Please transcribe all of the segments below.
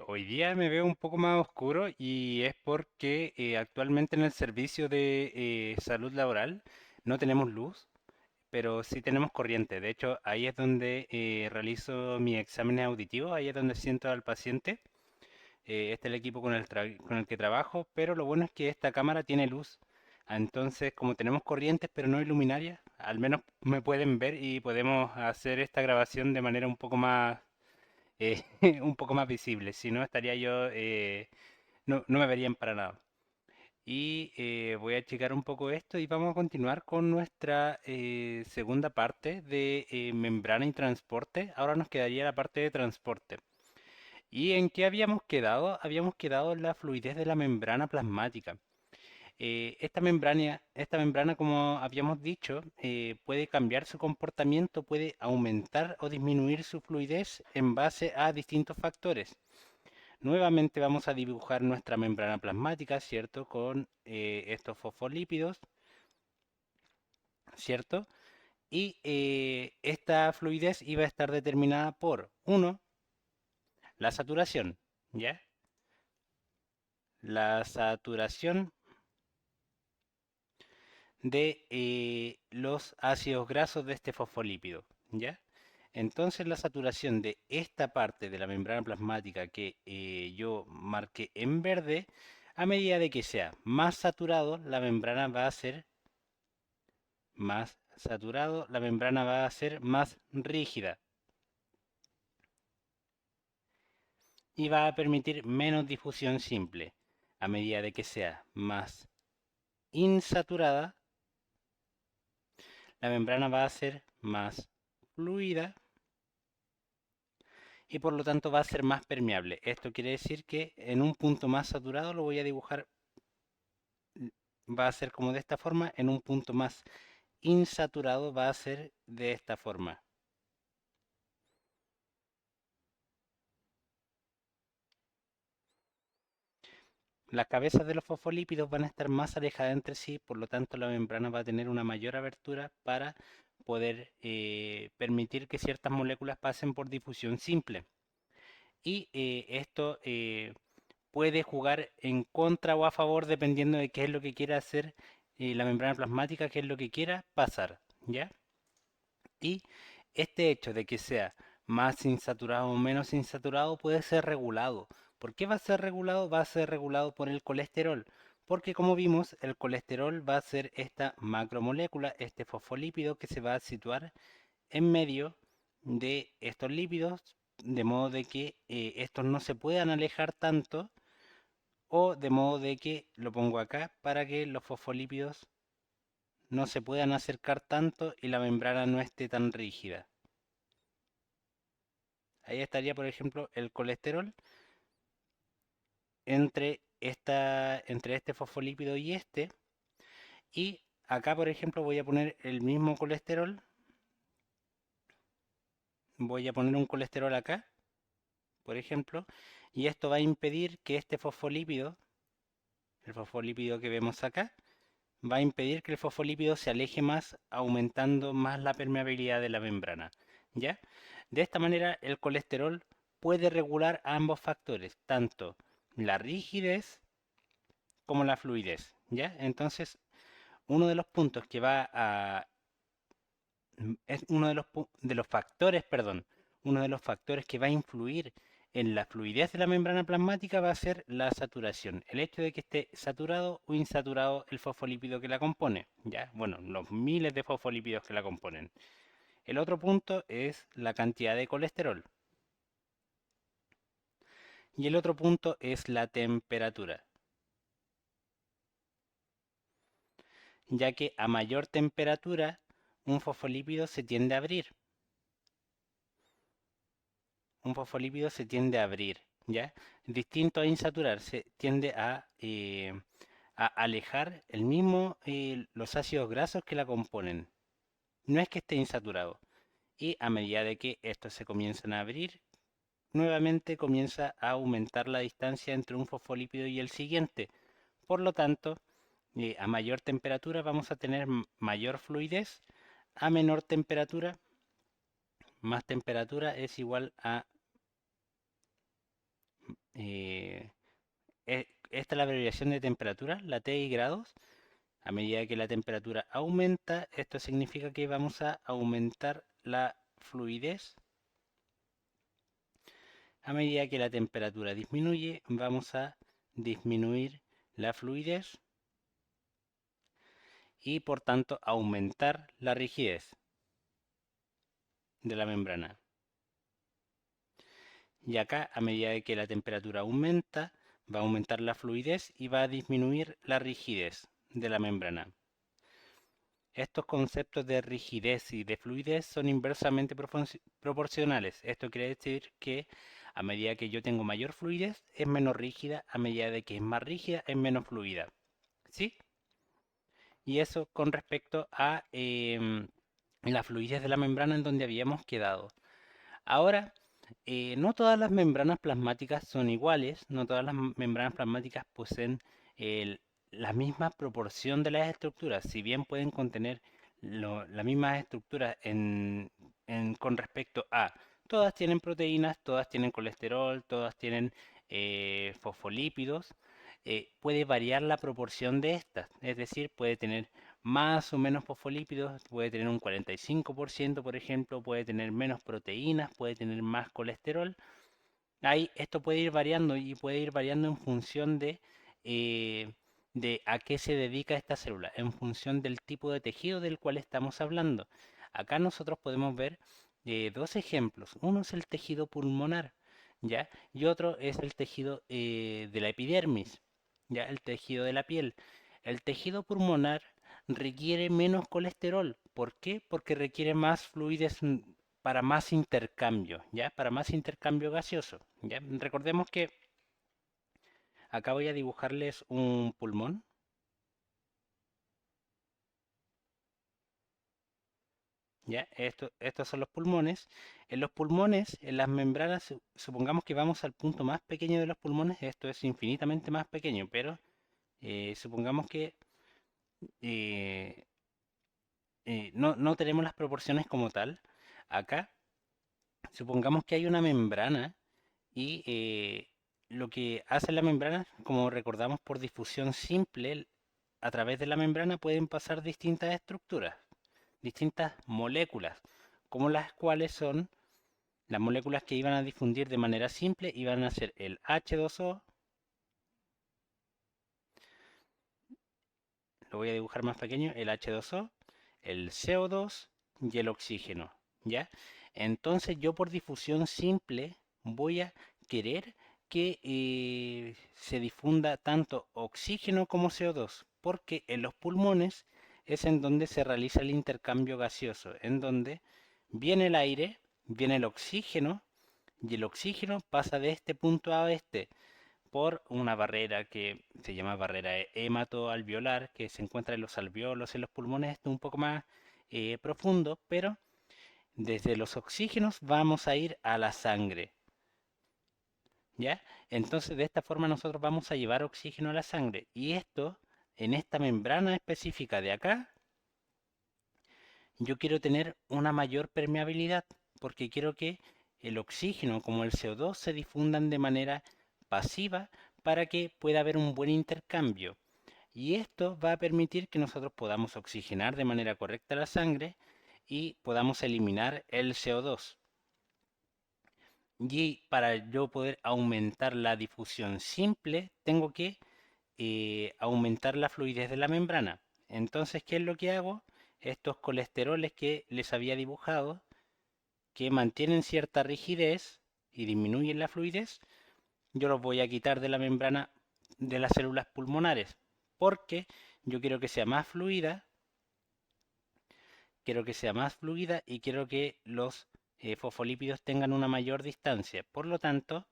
Hoy día me veo un poco más oscuro y es porque actualmente en el servicio de salud laboral no tenemos luz, pero sí tenemos corriente. De hecho, ahí es donde realizo mis exámenes auditivos, ahí es donde siento al paciente. Este es el equipo con el que trabajo, pero lo bueno es que esta cámara tiene luz. Entonces, como tenemos corrientes pero no hay luminaria, al menos me pueden ver y podemos hacer esta grabación de manera un poco más eh, un poco más visible, si no estaría yo, no me verían para nada. Y voy a checar un poco esto y vamos a continuar con nuestra segunda parte de membrana y transporte. Ahora nos quedaría la parte de transporte. ¿Y en qué habíamos quedado? Habíamos quedado en la fluidez de la membrana plasmática. Esta membrana, como habíamos dicho, puede cambiar su comportamiento, puede aumentar o disminuir su fluidez en base a distintos factores. Nuevamente vamos a dibujar nuestra membrana plasmática, ¿cierto? Con estos fosfolípidos, ¿cierto? Y esta fluidez iba a estar determinada por, uno, la saturación, ¿ya? La saturación de los ácidos grasos de este fosfolípido, ¿ya? Entonces la saturación de esta parte de la membrana plasmática que yo marqué en verde, a medida de que sea más saturado, la membrana va a ser más saturado, la membrana va a ser más rígida y va a permitir menos difusión simple. A medida de que sea más insaturada, la membrana va a ser más fluida y por lo tanto va a ser más permeable. Esto quiere decir que en un punto más saturado lo voy a dibujar, va a ser como de esta forma, en un punto más insaturado va a ser de esta forma. Las cabezas de los fosfolípidos van a estar más alejadas entre sí, por lo tanto la membrana va a tener una mayor abertura para poder permitir que ciertas moléculas pasen por difusión simple. Y esto puede jugar en contra o a favor dependiendo de qué es lo que quiera hacer la membrana plasmática, qué es lo que quiera pasar, ¿ya? Y este hecho de que sea más insaturado o menos insaturado puede ser regulado. ¿Por qué va a ser regulado? Va a ser regulado por el colesterol. Porque como vimos, el colesterol va a ser esta macromolécula, este fosfolípido que se va a situar en medio de estos lípidos, de modo de que estos no se puedan alejar tanto o de modo de que, lo pongo acá, para que los fosfolípidos no se puedan acercar tanto y la membrana no esté tan rígida. Ahí estaría, por ejemplo, el colesterol entre este fosfolípido y este. Y acá, por ejemplo, voy a poner el mismo colesterol. Voy a poner un colesterol acá, por ejemplo. Y esto va a impedir que este fosfolípido, el fosfolípido que vemos acá, va a impedir que el fosfolípido se aleje más, aumentando más la permeabilidad de la membrana. ¿Ya? De esta manera, el colesterol puede regular ambos factores, tanto la rigidez como la fluidez, ¿ya? Entonces, uno de los puntos que va a... es uno de los factores, perdón, uno de los factores que va a influir en la fluidez de la membrana plasmática va a ser la saturación, el hecho de que esté saturado o insaturado el fosfolípido que la compone, ¿ya? Bueno, los miles de fosfolípidos que la componen. El otro punto es la cantidad de colesterol. Y el otro punto es la temperatura, ya que a mayor temperatura un fosfolípido se tiende a abrir. Un fosfolípido se tiende a abrir, ¿ya? Distinto a insaturarse, tiende a alejar el mismo, los ácidos grasos que la componen. No es que esté insaturado. Y a medida de que estos se comienzan a abrir, nuevamente comienza a aumentar la distancia entre un fosfolípido y el siguiente. Por lo tanto, a mayor temperatura vamos a tener mayor fluidez, a menor temperatura, más temperatura es igual a esta es la abreviación de temperatura, la T y grados. A medida que la temperatura aumenta, esto significa que vamos a aumentar la fluidez. A medida que la temperatura disminuye, vamos a disminuir la fluidez y por tanto aumentar la rigidez de la membrana. Y acá, a medida que la temperatura aumenta, va a aumentar la fluidez y va a disminuir la rigidez de la membrana. Estos conceptos de rigidez y de fluidez son inversamente proporcionales. Esto quiere decir que a medida que yo tengo mayor fluidez, es menos rígida, a medida de que es más rígida, es menos fluida. ¿Sí? Y eso con respecto a la fluidez de la membrana en donde habíamos quedado. Ahora, no todas las membranas plasmáticas son iguales, no todas las membranas plasmáticas poseen el- la misma proporción de las estructuras, si bien pueden contener las mismas estructuras con respecto a, todas tienen proteínas, todas tienen colesterol, todas tienen fosfolípidos, puede variar la proporción de estas, es decir, puede tener más o menos fosfolípidos, puede tener un 45%, por ejemplo, puede tener menos proteínas, puede tener más colesterol. Ahí esto puede ir variando y puede ir variando en función eh, de a qué se dedica esta célula, en función del tipo de tejido del cual estamos hablando. Acá nosotros podemos ver dos ejemplos. Uno es el tejido pulmonar, ¿ya? Y otro es el tejido de la epidermis, ¿ya? El tejido de la piel. El tejido pulmonar requiere menos colesterol. ¿Por qué? Porque requiere más fluides para más intercambio, ¿ya? Para más intercambio gaseoso, ¿ya? Recordemos que acá voy a dibujarles un pulmón, ¿ya? Estos son los pulmones. En los pulmones, en las membranas, supongamos que vamos al punto más pequeño de los pulmones, esto es infinitamente más pequeño, pero supongamos que eh, no tenemos las proporciones como tal. Acá, supongamos que hay una membrana y lo que hace la membrana, como recordamos por difusión simple, a través de la membrana pueden pasar distintas estructuras, distintas moléculas, como las cuales son las moléculas que iban a difundir de manera simple, iban a ser el H2O, lo voy a dibujar más pequeño, el H2O, el CO2 y el oxígeno, ¿ya? Entonces yo por difusión simple voy a querer que se difunda tanto oxígeno como CO2, porque en los pulmones es en donde se realiza el intercambio gaseoso, en donde viene el aire, viene el oxígeno, y el oxígeno pasa de este punto a este por una barrera que se llama barrera hematoalveolar, que se encuentra en los alveolos, en los pulmones. Esto es un poco más profundo, pero desde los oxígenos vamos a ir a la sangre, ¿ya? Entonces de esta forma nosotros vamos a llevar oxígeno a la sangre, y esto, en esta membrana específica de acá, yo quiero tener una mayor permeabilidad, porque quiero que el oxígeno como el CO2 se difundan de manera pasiva para que pueda haber un buen intercambio. Y esto va a permitir que nosotros podamos oxigenar de manera correcta la sangre y podamos eliminar el CO2. Y para yo poder aumentar la difusión simple, tengo que aumentar la fluidez de la membrana. Entonces, ¿qué es lo que hago? Estos colesteroles que les había dibujado, que mantienen cierta rigidez y disminuyen la fluidez, yo los voy a quitar de la membrana de las células pulmonares, porque yo quiero que sea más fluida y quiero que los fosfolípidos tengan una mayor distancia. Por lo tanto,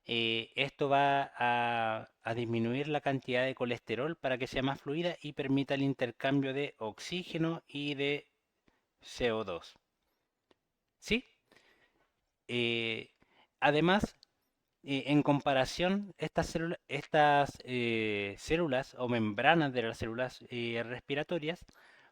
esto va a disminuir la cantidad de colesterol para que sea más fluida y permita el intercambio de oxígeno y de CO2. ¿Sí? Eh, Además, en comparación, estas células o membranas de las células respiratorias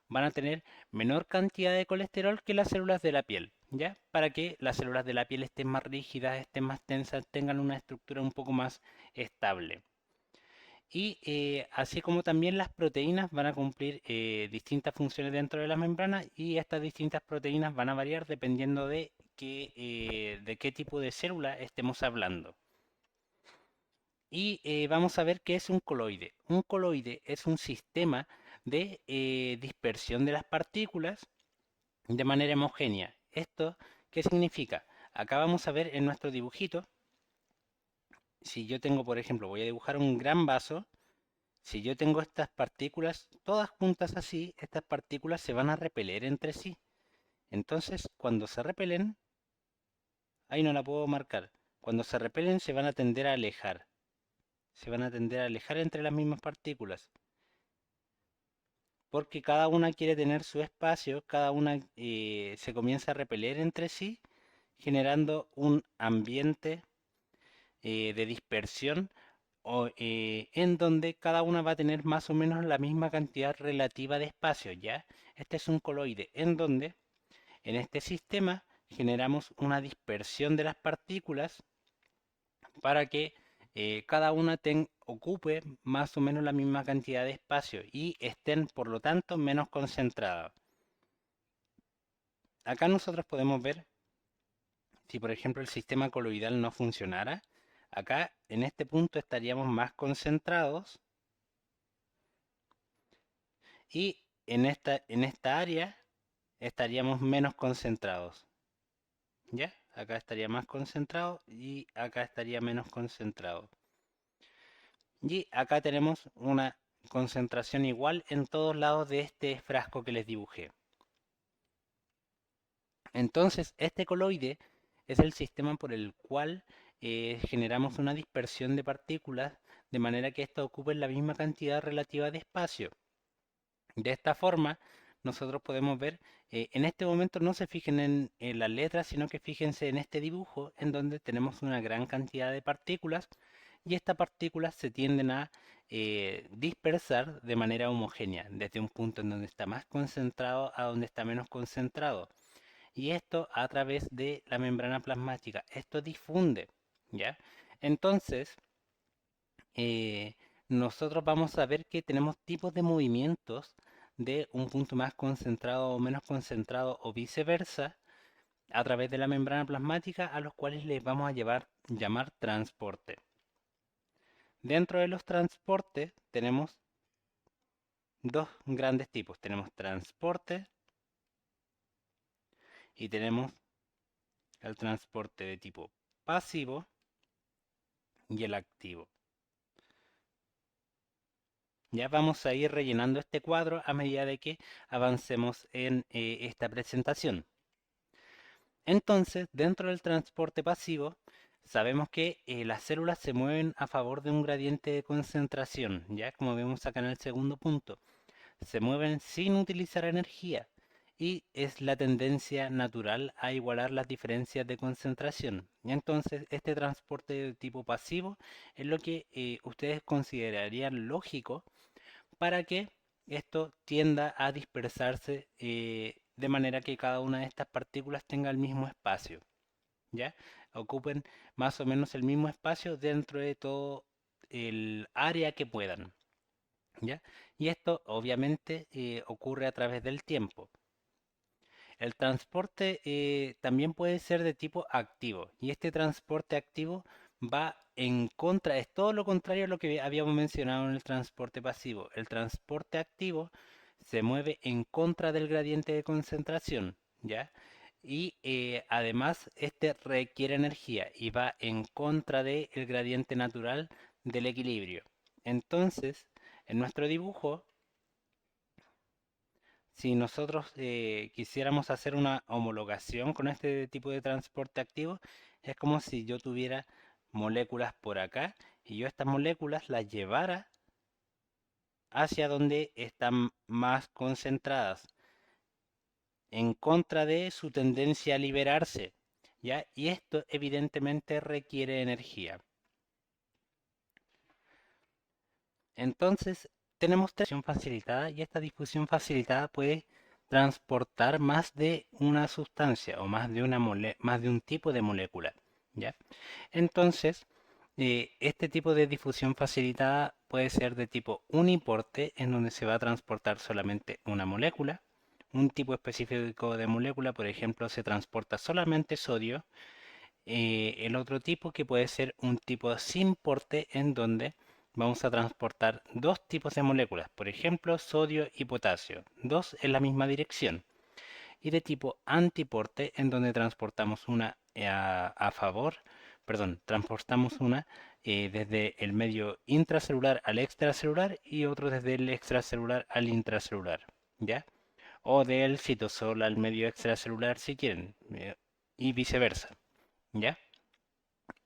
van a tener menor cantidad de colesterol que las células de la piel. ¿ya? Para que las células de la piel estén más rígidas, estén más tensas, tengan una estructura un poco más estable. Y así como también las proteínas van a cumplir distintas funciones dentro de la membrana y estas distintas proteínas van a variar dependiendo de qué tipo de célula estemos hablando. Y vamos a ver qué es un coloide. Un coloide es un sistema de dispersión de las partículas de manera homogénea. ¿Esto qué significa? Acá vamos a ver en nuestro dibujito, si yo tengo, por ejemplo, voy a dibujar un gran vaso. Si yo tengo estas partículas todas juntas así, estas partículas se van a repeler entre sí. Entonces, cuando se repelen, ahí no la puedo marcar. Cuando se repelen, se van a tender a alejar. Se van a tender a alejar entre las mismas partículas. Porque cada una quiere tener su espacio, cada una se comienza a repeler entre sí, generando un ambiente de dispersión en donde cada una va a tener más o menos la misma cantidad relativa de espacio, ¿ya? Este es un coloide en donde en este sistema generamos una dispersión de las partículas para que cada una ocupe más o menos la misma cantidad de espacio y estén, por lo tanto, menos concentradas. Acá nosotros podemos ver si, por ejemplo, el sistema coloidal no funcionara. Acá, en este punto, estaríamos más concentrados y en esta área estaríamos menos concentrados. ¿Ya? Acá estaría más concentrado y acá estaría menos concentrado. Y acá tenemos una concentración igual en todos lados de este frasco que les dibujé. Entonces, este coloide es el sistema por el cual generamos una dispersión de partículas de manera que éstas ocupen la misma cantidad relativa de espacio. De esta forma, nosotros podemos ver, en este momento no se fijen en las letras, sino que fíjense en este dibujo en donde tenemos una gran cantidad de partículas y estas partículas se tienden a dispersar de manera homogénea, desde un punto en donde está más concentrado a donde está menos concentrado. Y esto a través de la membrana plasmática. Esto difunde, ¿ya? Entonces, eh, nosotros vamos a ver que tenemos tipos de movimientos de un punto más concentrado o menos concentrado o viceversa a través de la membrana plasmática a los cuales les vamos a llamar transporte. Dentro de los transportes tenemos dos grandes tipos. Tenemos transporte y tenemos el transporte de tipo pasivo y el activo. Ya vamos a ir rellenando este cuadro a medida de que avancemos en esta presentación. Entonces, dentro del transporte pasivo, sabemos que las células se mueven a favor de un gradiente de concentración, ya como vemos acá en el segundo punto. Se mueven sin utilizar energía y es la tendencia natural a igualar las diferencias de concentración. Y entonces, este transporte de tipo pasivo es lo que ustedes considerarían lógico para que esto tienda a dispersarse de manera que cada una de estas partículas tenga el mismo espacio, ¿ya? Ocupen más o menos el mismo espacio dentro de todo el área que puedan, ¿ya? Y esto obviamente ocurre a través del tiempo. El transporte también puede ser de tipo activo y este transporte activo va en contra, es todo lo contrario a lo que habíamos mencionado en el transporte pasivo. El transporte activo se mueve en contra del gradiente de concentración, ¿ya? Y además este requiere energía y va en contra del gradiente natural del equilibrio. Entonces, en nuestro dibujo si nosotros quisiéramos hacer una homologación con este tipo de transporte activo, es como si yo tuviera moléculas por acá y yo estas moléculas las llevara hacia donde están más concentradas, en contra de su tendencia a liberarse, ¿ya? Y esto evidentemente requiere energía. Entonces, tenemos difusión facilitada y esta difusión facilitada puede transportar más de una sustancia o más de un tipo de molécula, ¿ya? Entonces, este tipo de difusión facilitada puede ser de tipo uniporte, en donde se va a transportar solamente una molécula. Un tipo específico de molécula, por ejemplo, se transporta solamente sodio. El otro tipo que puede ser un tipo sin porte, en donde vamos a transportar dos tipos de moléculas, por ejemplo, sodio y potasio, dos en la misma dirección. Y de tipo antiporte, en donde transportamos una a favor, perdón, transportamos una desde el medio intracelular al extracelular y otro desde el extracelular al intracelular, ¿ya? O del citosol al medio extracelular si quieren, y viceversa, ¿ya?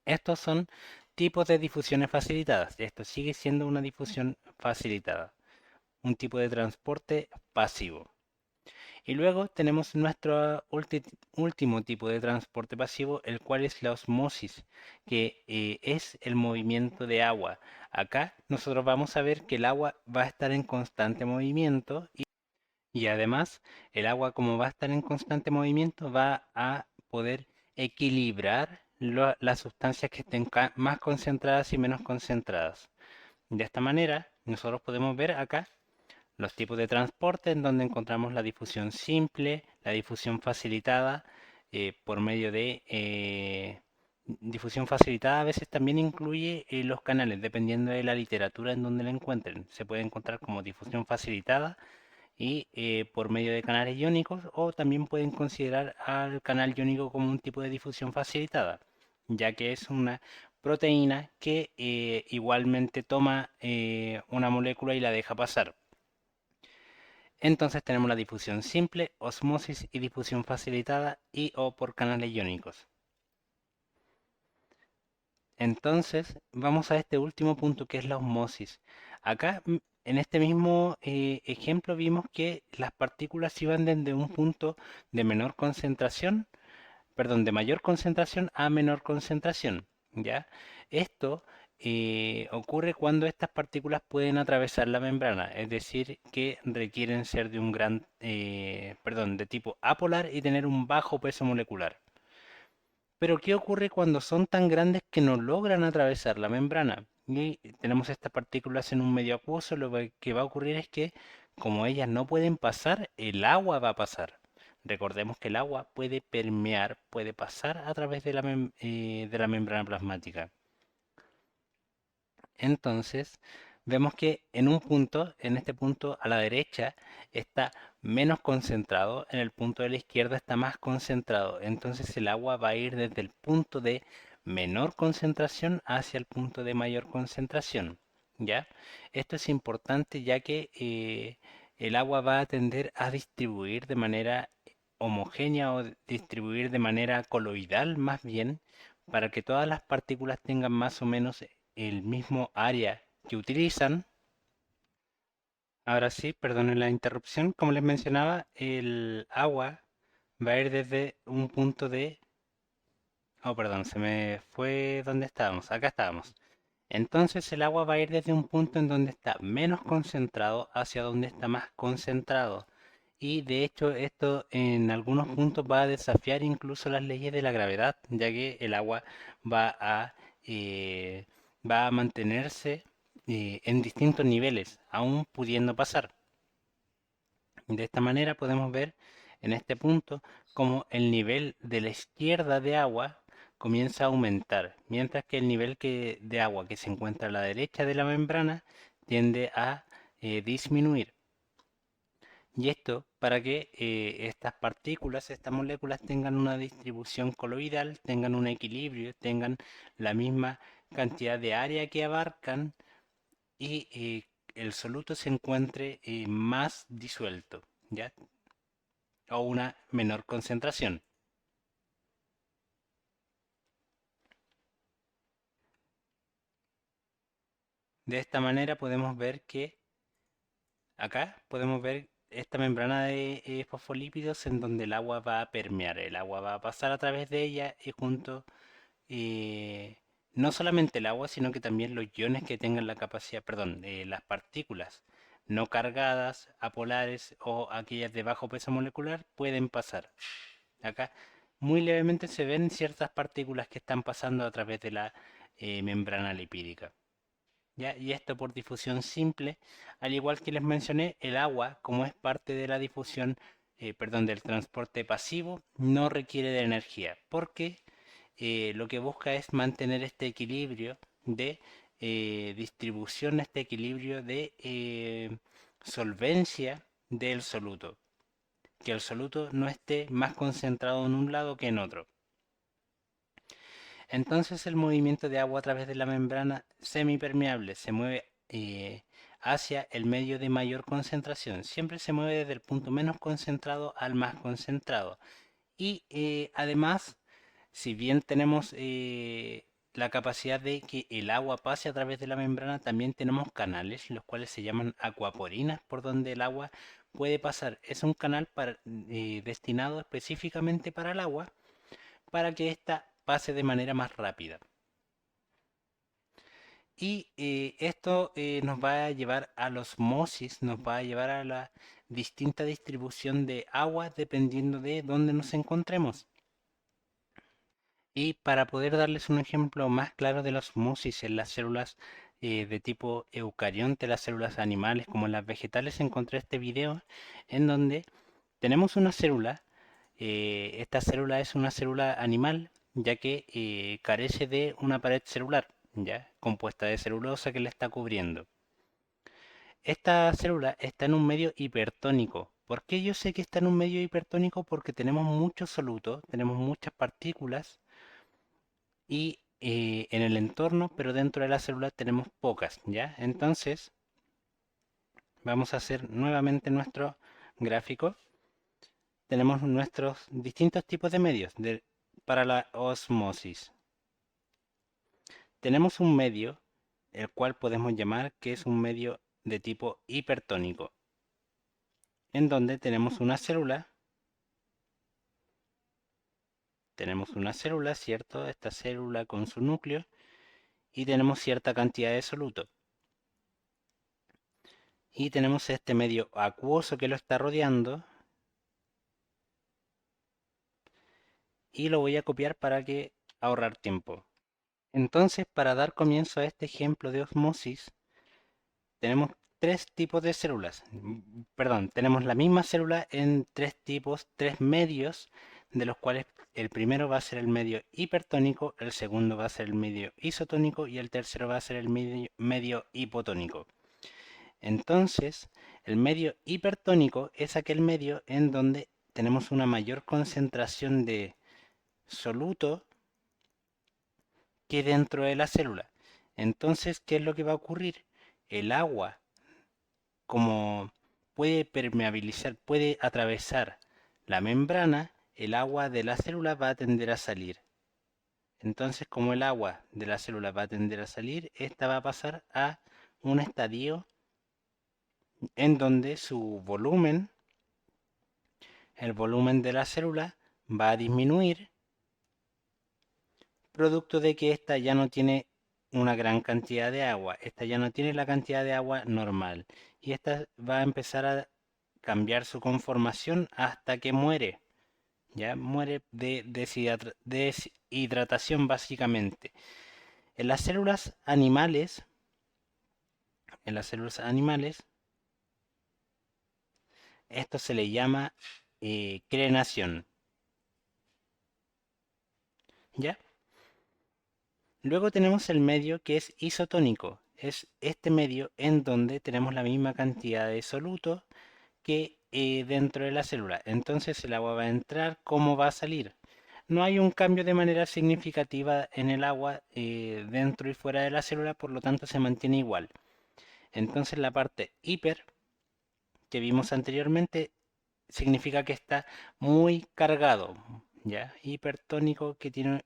Estos son tipos de difusiones facilitadas. Esto sigue siendo una difusión facilitada, un tipo de transporte pasivo. Y luego tenemos nuestro último tipo de transporte pasivo, el cual es la osmosis, que es el movimiento de agua. Acá nosotros vamos a ver que el agua va a estar en constante movimiento y además el agua, como va a estar en constante movimiento, va a poder equilibrar las sustancias que estén más concentradas y menos concentradas. De esta manera nosotros podemos ver acá los tipos de transporte, en donde encontramos la difusión simple, la difusión facilitada por medio de difusión facilitada. A veces también incluye los canales, dependiendo de la literatura en donde la encuentren. Se puede encontrar como difusión facilitada y por medio de canales iónicos, o también pueden considerar al canal iónico como un tipo de difusión facilitada, ya que es una proteína que igualmente toma una molécula y la deja pasar. Entonces tenemos la difusión simple, osmosis y difusión facilitada y o por canales iónicos. Entonces vamos a este último punto, que es la osmosis. Acá en este mismo ejemplo vimos que las partículas iban desde un punto de menor concentración, perdón, de mayor concentración a menor concentración, ¿ya? Esto ocurre cuando estas partículas pueden atravesar la membrana, es decir, que requieren ser de un perdón, de tipo apolar y tener un bajo peso molecular. Pero ¿qué ocurre cuando son tan grandes que no logran atravesar la membrana? Y tenemos estas partículas en un medio acuoso. Que va a ocurrir es que, como ellas no pueden pasar, el agua va a pasar. Recordemos que el agua puede permear, puede pasar a través de de la membrana plasmática. Entonces, vemos que en este punto a la derecha está menos concentrado, en el punto de la izquierda está más concentrado. Entonces el agua va a ir desde el punto de menor concentración hacia el punto de mayor concentración. ¿Ya? Esto es importante, ya que el agua va a tender a distribuir de manera homogénea, o distribuir de manera coloidal más bien, para que todas las partículas tengan más o menos el mismo área que utilizan. Ahora sí, perdonen la interrupción. Como les mencionaba, el agua va a ir desde un punto de... Oh, perdón, se me fue donde estábamos. Acá estábamos. Entonces el agua va a ir desde un punto en donde está menos concentrado hacia donde está más concentrado. Y de hecho esto en algunos puntos va a desafiar incluso las leyes de la gravedad, ya que el agua va a, eh, va a mantenerse en distintos niveles, aún pudiendo pasar. De esta manera podemos ver en este punto cómo el nivel de la izquierda de agua comienza a aumentar, mientras que el nivel de agua que se encuentra a la derecha de la membrana tiende a disminuir. Y esto para que estas partículas, estas moléculas tengan una distribución coloidal, tengan un equilibrio, tengan la misma cantidad de área que abarcan y el soluto se encuentre más disuelto, ¿ya? O una menor concentración. De esta manera podemos ver que acá podemos ver esta membrana de fosfolípidos, en donde el agua va a permear, el agua va a pasar a través de ella y junto eh, no solamente el agua, sino que también los iones que tengan la capacidad, perdón, las partículas no cargadas, apolares o aquellas de bajo peso molecular pueden pasar. Acá muy levemente se ven ciertas partículas que están pasando a través de la membrana lipídica. ¿Ya? Y esto por difusión simple, al igual que les mencioné, el agua, como es parte de la difusión, perdón, del transporte pasivo, no requiere de energía, porque lo que busca es mantener este equilibrio de distribución, este equilibrio de solvencia del soluto, que el soluto no esté más concentrado en un lado que en otro. Entonces el movimiento de agua a través de la membrana semipermeable se mueve hacia el medio de mayor concentración. Siempre se mueve desde el punto menos concentrado al más concentrado. Y además, si bien tenemos la capacidad de que el agua pase a través de la membrana, también tenemos canales, los cuales se llaman acuaporinas, por donde el agua puede pasar. Es un canal destinado específicamente para el agua, para que ésta pase de manera más rápida. Y esto nos va a llevar a la osmosis, nos va a llevar a la distinta distribución de agua dependiendo de dónde nos encontremos. Y para poder darles un ejemplo más claro de la osmosis en las células de tipo eucarionte, las células animales como en las vegetales, encontré este video en donde tenemos una célula. Esta célula es una célula animal, ya que carece de una pared celular, ya compuesta de celulosa que la está cubriendo. Esta célula está en un medio hipertónico. ¿Por qué yo sé que está en un medio hipertónico? Porque tenemos mucho soluto, tenemos muchas partículas y en el entorno, pero dentro de la célula tenemos pocas, ¿ya? Entonces, vamos a hacer nuevamente nuestro gráfico. Tenemos nuestros distintos tipos de medios para la osmosis. Tenemos un medio, el cual podemos llamar que es un medio de tipo hipertónico, en donde tenemos una célula, ¿cierto? Esta célula con su núcleo, y tenemos cierta cantidad de soluto. Y tenemos este medio acuoso que lo está rodeando, y lo voy a copiar para que ahorrar tiempo. Entonces, para dar comienzo a este ejemplo de osmosis, tenemos tres tipos de células. Perdón, tenemos la misma célula en tres tipos, tres medios, de los cuales el primero va a ser el medio hipertónico, el segundo va a ser el medio isotónico y el tercero va a ser el medio hipotónico. Entonces, el medio hipertónico es aquel medio en donde tenemos una mayor concentración de soluto que dentro de la célula. Entonces, ¿qué es lo que va a ocurrir? El agua, como puede permeabilizar, puede atravesar la membrana, el agua de la célula va a tender a salir. Entonces, como el agua de la célula va a tender a salir, esta va a pasar a un estadio en donde su volumen, el volumen de la célula, va a disminuir, producto de que esta ya no tiene una gran cantidad de agua, esta ya no tiene la cantidad de agua normal, y esta va a empezar a cambiar su conformación hasta que muere. Ya muere de deshidratación básicamente. En las células animales, en las células animales, esto se le llama crenación. ¿Ya? Luego tenemos el medio que es isotónico. Es este medio en donde tenemos la misma cantidad de soluto que dentro de la célula. Entonces el agua va a entrar, ¿cómo va a salir? No hay un cambio de manera significativa en el agua dentro y fuera de la célula, por lo tanto se mantiene igual. Entonces la parte hiper que vimos anteriormente significa que está muy cargado, ¿ya? Hipertónico que tiene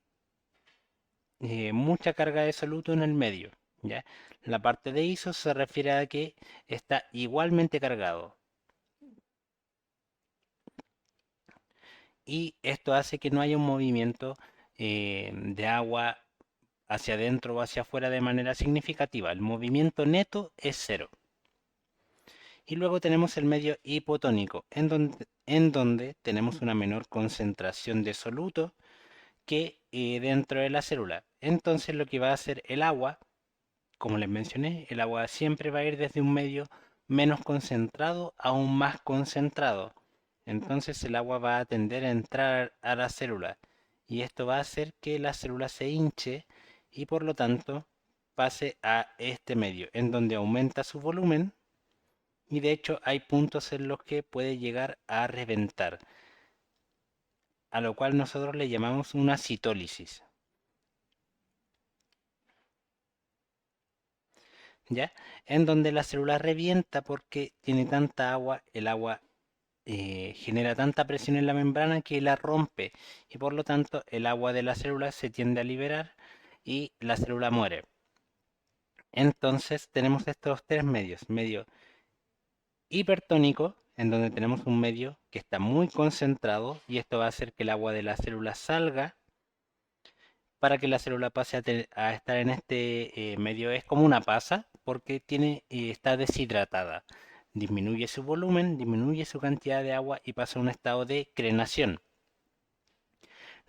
mucha carga de soluto en el medio, ¿ya? La parte de iso se refiere a que está igualmente cargado. Y esto hace que no haya un movimiento de agua hacia adentro o hacia afuera de manera significativa. El movimiento neto es cero. Y luego tenemos el medio hipotónico, en donde tenemos una menor concentración de soluto que dentro de la célula. Entonces lo que va a hacer el agua, como les mencioné, el agua siempre va a ir desde un medio menos concentrado a un más concentrado. Entonces el agua va a tender a entrar a la célula y esto va a hacer que la célula se hinche y por lo tanto pase a este medio, en donde aumenta su volumen y de hecho hay puntos en los que puede llegar a reventar, a lo cual nosotros le llamamos una citólisis. ¿Ya? En donde la célula revienta porque tiene tanta agua, el agua genera tanta presión en la membrana que la rompe y por lo tanto el agua de la célula se tiende a liberar y la célula muere. Entonces tenemos estos tres medios: medio hipertónico, en donde tenemos un medio que está muy concentrado y esto va a hacer que el agua de la célula salga para que la célula pase a estar en este medio. Es como una pasa porque está deshidratada. Disminuye su volumen, disminuye su cantidad de agua y pasa a un estado de crenación.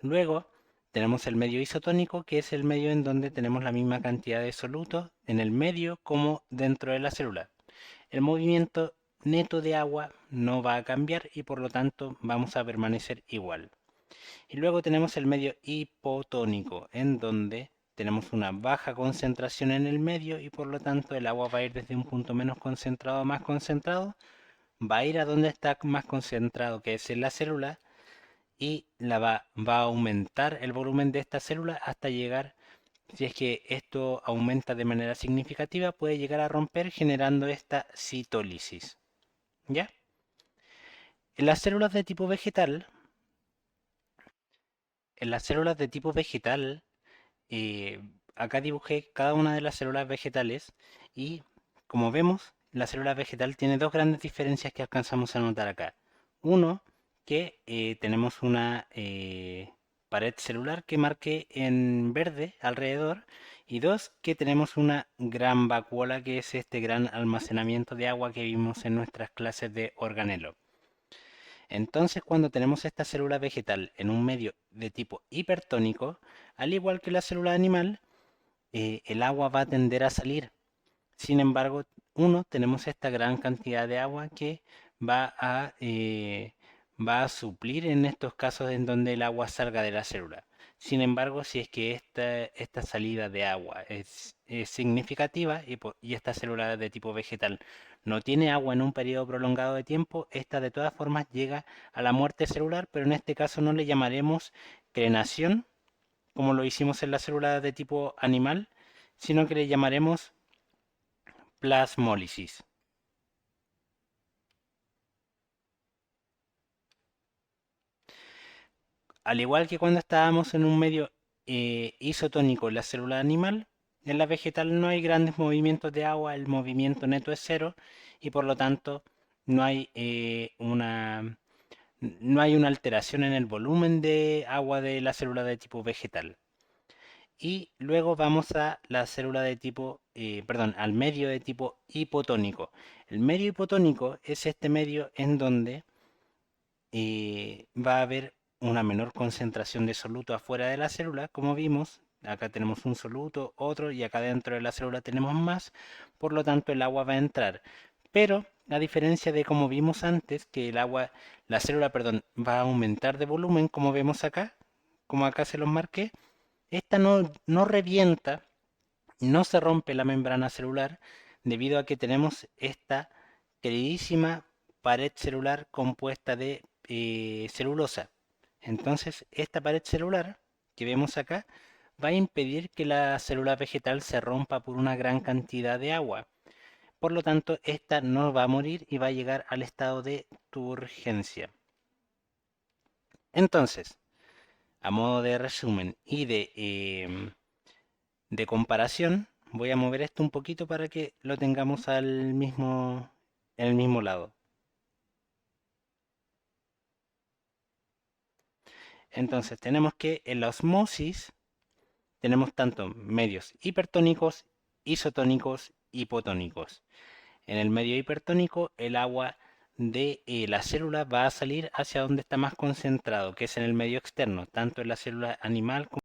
Luego tenemos el medio isotónico, que es el medio en donde tenemos la misma cantidad de soluto en el medio como dentro de la célula. El movimiento neto de agua no va a cambiar y por lo tanto vamos a permanecer igual. Y luego tenemos el medio hipotónico, en donde tenemos una baja concentración en el medio y por lo tanto el agua va a ir desde un punto menos concentrado a más concentrado, va a ir a donde está más concentrado, que es en la célula, y va a aumentar el volumen de esta célula hasta llegar, si es que esto aumenta de manera significativa, puede llegar a romper generando esta citólisis. ¿Ya? En las células de tipo vegetal, en las células de tipo vegetal, Eh, acá dibujé cada una de las células vegetales y como vemos, la célula vegetal tiene dos grandes diferencias que alcanzamos a notar acá. Uno, que tenemos una pared celular que marqué en verde alrededor. Y dos, que tenemos una gran vacuola, que es este gran almacenamiento de agua que vimos en nuestras clases de organelo. Entonces, cuando tenemos esta célula vegetal en un medio de tipo hipertónico, al igual que la célula animal, el agua va a tender a salir. Sin embargo, tenemos esta gran cantidad de agua que va a, eh, va a suplir en estos casos en donde el agua salga de la célula. Sin embargo, si es que esta salida de agua es significativa y esta célula de tipo vegetal no tiene agua en un periodo prolongado de tiempo, esta de todas formas llega a la muerte celular, pero en este caso no le llamaremos crenación, como lo hicimos en la célula de tipo animal, sino que le llamaremos plasmólisis. Al igual que cuando estábamos en un medio isotónico en la célula animal, en la vegetal no hay grandes movimientos de agua, el movimiento neto es cero y por lo tanto no hay, no hay una alteración en el volumen de agua de la célula de tipo vegetal. Y luego vamos a la célula de tipo, perdón, al medio de tipo hipotónico. El medio hipotónico es este medio en donde va a haber una menor concentración de soluto afuera de la célula, como vimos. Acá tenemos un soluto, otro, y acá dentro de la célula tenemos más. Por lo tanto, el agua va a entrar. Pero, a diferencia de como vimos antes, que la célula, perdón, va a aumentar de volumen, como vemos acá, como acá se los marqué, esta no revienta, no se rompe la membrana celular debido a que tenemos esta queridísima pared celular compuesta de celulosa. Entonces, esta pared celular que vemos acá va a impedir que la célula vegetal se rompa por una gran cantidad de agua. Por lo tanto, esta no va a morir y va a llegar al estado de turgencia. Entonces, a modo de resumen y de comparación, voy a mover esto un poquito para que lo tengamos en el mismo lado. Entonces tenemos que en la osmosis tenemos tanto medios hipertónicos, isotónicos, hipotónicos. En el medio hipertónico, el agua de la célula va a salir hacia donde está más concentrado, que es en el medio externo, tanto en la célula animal como